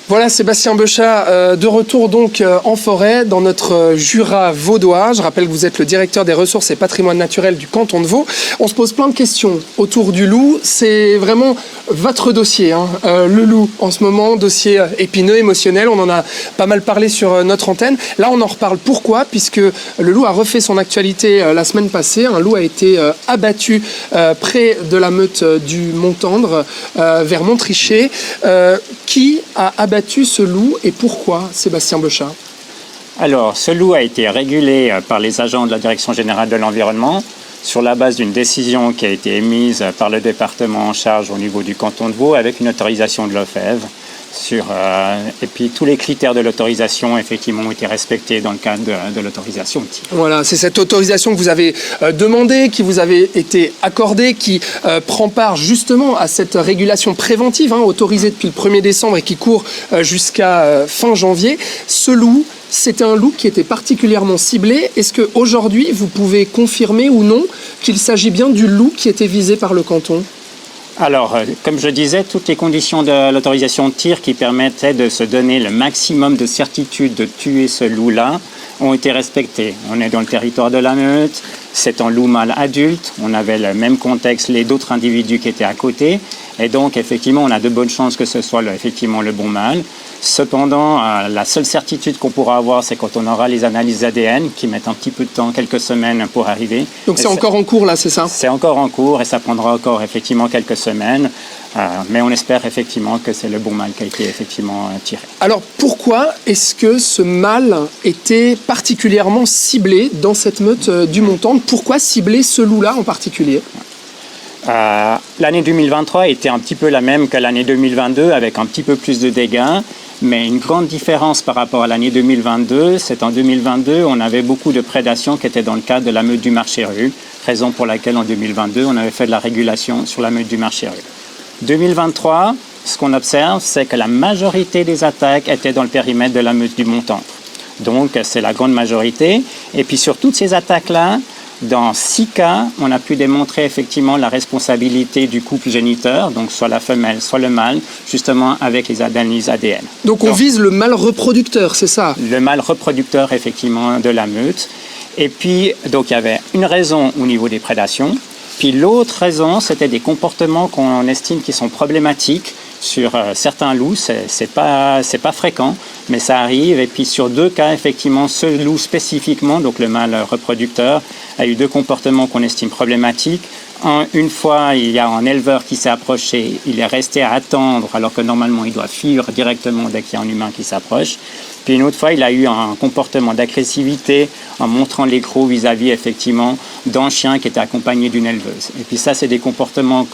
Voilà Sébastien Beuchat, de retour donc en forêt dans notre Jura vaudois. Je rappelle que vous êtes le directeur des ressources et patrimoine naturel du canton de Vaud. On se pose plein de questions autour du loup. C'est vraiment votre dossier, hein. Le loup en ce moment, dossier épineux, émotionnel. On en a pas mal parlé sur notre antenne. Là, on en reparle. Pourquoi ? Puisque le loup a refait son actualité la semaine passée. Un loup a été abattu près de la meute du Mont-Tendre, vers Montrichet. Qui a abattu ce loup et pourquoi, Sébastien Beuchat ? Alors, ce loup a été régulé par les agents de la Direction générale de l'environnement sur la base d'une décision qui a été émise par le département en charge au niveau du canton de Vaud avec une autorisation de l'OFEV. Et puis tous les critères de l'autorisation effectivement ont été respectés dans le cadre de l'autorisation de tir. Voilà, c'est cette autorisation que vous avez demandée, qui vous avait été accordée, qui prend part justement à cette régulation préventive, autorisée depuis le 1er décembre et qui court jusqu'à fin janvier. Ce loup, c'était un loup qui était particulièrement ciblé. Est-ce qu'aujourd'hui, vous pouvez confirmer ou non qu'il s'agit bien du loup qui était visé par le canton ? Alors, comme je disais, toutes les conditions de l'autorisation de tir qui permettaient de se donner le maximum de certitude de tuer ce loup-là ont été respectées. On est dans le territoire de la meute, c'est un loup mâle adulte, on avait le même contexte, les d'autres individus qui étaient à côté, et donc effectivement on a de bonnes chances que ce soit effectivement le bon mâle. Cependant, la seule certitude qu'on pourra avoir, c'est quand on aura les analyses ADN qui mettent un petit peu de temps, quelques semaines pour arriver. Donc c'est encore en cours là, c'est ça ? C'est encore en cours et ça prendra encore effectivement quelques semaines. Mais on espère effectivement que c'est le bon mâle qui a été effectivement tiré. Alors pourquoi est-ce que ce mâle était particulièrement ciblé dans cette meute du Mont-Tendre ? Pourquoi cibler ce loup-là en particulier ? L'année 2023 était un petit peu la même que l'année 2022 avec un petit peu plus de dégâts. Mais une grande différence par rapport à l'année 2022, c'est en 2022, on avait beaucoup de prédations qui étaient dans le cadre de la meute du Marchais-Rue, raison pour laquelle en 2022, on avait fait de la régulation sur la meute du Marchais-Rue. 2023, ce qu'on observe, c'est que la majorité des attaques étaient dans le périmètre de la meute du Mont-Tendre. Donc, c'est la grande majorité. Et puis, sur toutes ces attaques-là, dans 6 cas, on a pu démontrer effectivement la responsabilité du couple géniteur, donc soit la femelle, soit le mâle, justement avec les analyses ADN. Donc on vise le mâle reproducteur, c'est ça ? Le mâle reproducteur, effectivement, de la meute. Et puis, donc il y avait une raison au niveau des prédations. Puis l'autre raison, c'était des comportements qu'on estime qui sont problématiques sur certains loups. C'est pas fréquent, mais ça arrive. Et puis sur 2 cas, effectivement, ce loup spécifiquement, donc le mâle reproducteur, a eu 2 comportements qu'on estime problématiques. Une fois, il y a un éleveur qui s'est approché, il est resté à attendre alors que normalement il doit fuir directement dès qu'il y a un humain qui s'approche. Puis une autre fois, il a eu un comportement d'agressivité en montrant les crocs vis-à-vis effectivement d'un chien qui était accompagné d'une éleveuse. Et puis ça, c'est des comportements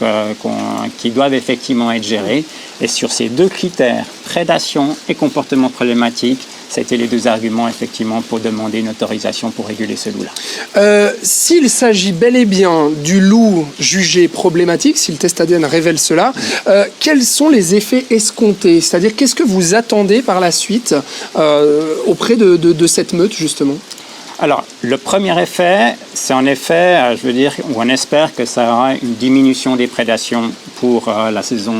qui doivent effectivement être gérés. Et sur ces 2 critères, prédation et comportement problématique, ça a été les 2 arguments effectivement pour demander une autorisation pour réguler ce loup-là. S'il s'agit bel et bien du loup jugé problématique, si le test ADN révèle cela, quels sont les effets escomptés ? C'est-à-dire qu'est-ce que vous attendez par la suite auprès de cette meute justement ? Alors, le premier effet, c'est un effet, je veux dire, où on espère que ça aura une diminution des prédations pour la saison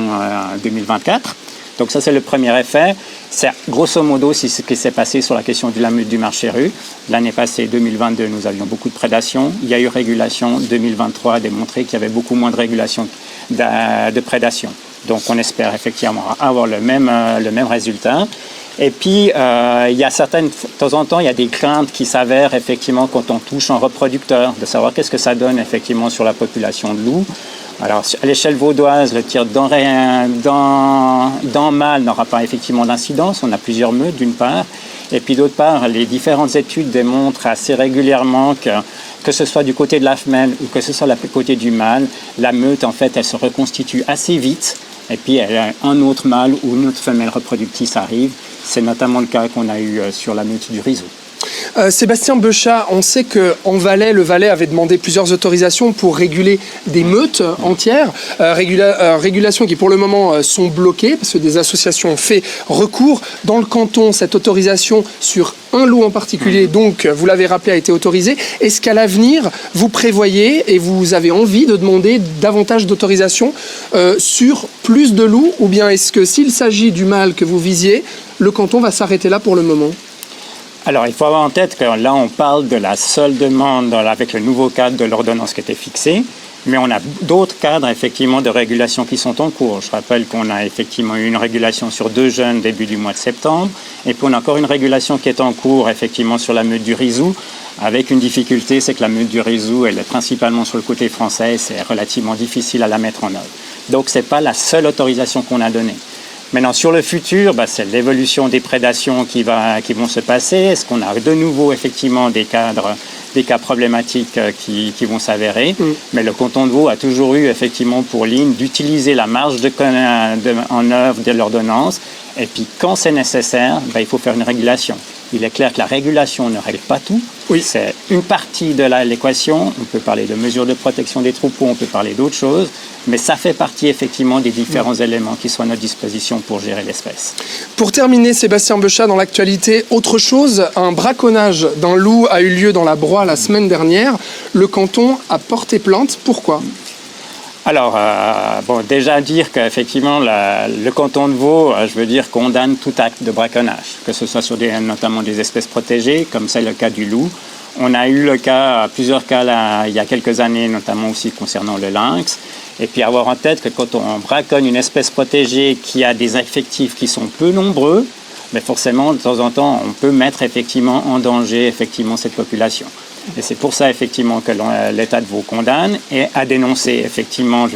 2024. Donc ça, c'est le premier effet. C'est grosso modo c'est ce qui s'est passé sur la question de la meute du Marchais-Rue. L'année passée, 2022, nous avions beaucoup de prédation. Il y a eu régulation. 2023 a démontré qu'il y avait beaucoup moins de régulation de prédation. Donc on espère effectivement avoir le même résultat. Et puis, il y a de temps en temps, il y a des craintes qui s'avèrent effectivement quand on touche un reproducteur, de savoir qu'est-ce que ça donne effectivement sur la population de loups. Alors, à l'échelle vaudoise, le tir d'un mâle n'aura pas effectivement d'incidence. On a plusieurs meutes, d'une part. Et puis, d'autre part, les différentes études démontrent assez régulièrement que ce soit du côté de la femelle ou que ce soit du côté du mâle, la meute, en fait, elle se reconstitue assez vite. Et puis, un autre mâle ou une autre femelle reproductrice arrive. C'est notamment le cas qu'on a eu sur la meute du Rizeau. Sébastien Beuchat, on sait qu'en Valais, le Valais avait demandé plusieurs autorisations pour réguler des meutes entières, régulations qui pour le moment sont bloquées parce que des associations ont fait recours. Dans le canton, cette autorisation sur un loup en particulier, donc vous l'avez rappelé, a été autorisée. Est-ce qu'à l'avenir, vous prévoyez et vous avez envie de demander davantage d'autorisations sur plus de loups, ou bien est-ce que s'il s'agit du mâle que vous visiez, le canton va s'arrêter là pour le moment ? Alors, il faut avoir en tête que là, on parle de la seule demande avec le nouveau cadre de l'ordonnance qui était fixée, mais on a d'autres cadres, effectivement, de régulation qui sont en cours. Je rappelle qu'on a effectivement eu une régulation sur 2 jeunes début du mois de septembre, et puis on a encore une régulation qui est en cours, effectivement, sur la meute du Rizou, avec une difficulté, c'est que la meute du Rizou, elle est principalement sur le côté français, c'est relativement difficile à la mettre en œuvre. Donc, ce n'est pas la seule autorisation qu'on a donnée. Maintenant, sur le futur, c'est l'évolution des prédations qui vont se passer. Est-ce qu'on a de nouveau, effectivement, des cas problématiques qui vont s'avérer? Mais le canton de Vaud a toujours eu, effectivement, pour ligne d'utiliser la marge en œuvre de l'ordonnance. Et puis, quand c'est nécessaire, il faut faire une régulation. Il est clair que la régulation ne règle pas tout. Oui. C'est une partie de l'équation. On peut parler de mesures de protection des troupeaux, on peut parler d'autres choses. Mais ça fait partie effectivement des différents éléments qui sont à notre disposition pour gérer l'espèce. Pour terminer, Sébastien Beuchat, dans l'actualité, autre chose, un braconnage d'un loup a eu lieu dans la Broye la semaine dernière. Le canton a porté plainte. Pourquoi ? Alors, déjà dire qu'effectivement, le canton de Vaud, condamne tout acte de braconnage, que ce soit sur notamment des espèces protégées, comme c'est le cas du loup. On a eu plusieurs cas là, il y a quelques années, notamment aussi concernant le lynx. Et puis avoir en tête que quand on braconne une espèce protégée qui a des effectifs qui sont peu nombreux, mais forcément, de temps en temps, on peut mettre effectivement en danger effectivement cette population. Et c'est pour ça effectivement que l'État de Vaud condamne et a dénoncé effectivement,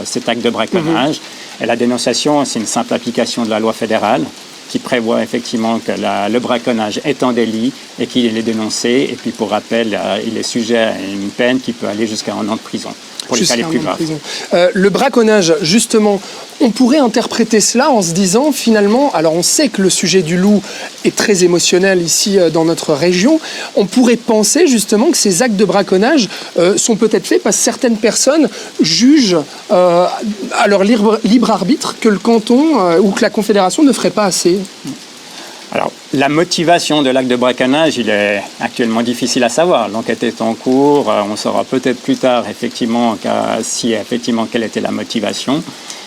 cet acte de braconnage. Et la dénonciation, c'est une simple application de la loi fédérale qui prévoit effectivement que le braconnage est un délit et qu'il est dénoncé. Et puis pour rappel, il est sujet à une peine qui peut aller jusqu'à 1 an de prison pour les cas les plus graves. Le braconnage, justement, on pourrait interpréter cela en se disant finalement, alors on sait que le sujet du loup est très émotionnel ici dans notre région, on pourrait penser justement que ces actes de braconnage sont peut-être faits parce que certaines personnes jugent à leur libre arbitre que le canton ou que la Confédération ne ferait pas assez. Alors, la motivation de l'acte de braconnage, il est actuellement difficile à savoir. L'enquête est en cours, on saura peut-être plus tard effectivement quelle était la motivation.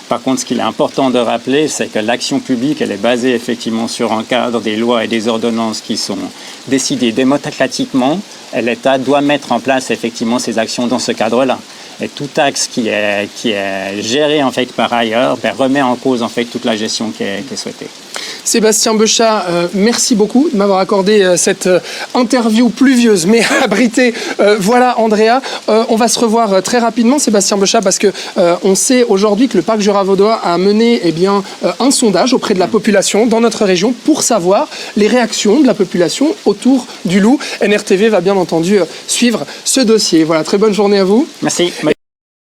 Par contre, ce qu'il est important de rappeler, c'est que l'action publique, elle est basée effectivement sur un cadre des lois et des ordonnances qui sont décidées démocratiquement. Et l'État doit mettre en place effectivement ces actions dans ce cadre-là. Et tout axe qui est géré en fait par ailleurs remet en cause en fait toute la gestion qui est souhaitée. Sébastien Beuchat, merci beaucoup de m'avoir accordé cette interview pluvieuse mais abritée. Voilà Andrea, on va se revoir très rapidement Sébastien Beuchat parce que on sait aujourd'hui que le Parc Jura Vaudois a mené un sondage auprès de la population dans notre région pour savoir les réactions de la population autour du loup. NRTV va bien entendu suivre ce dossier. Voilà, très bonne journée à vous. Merci.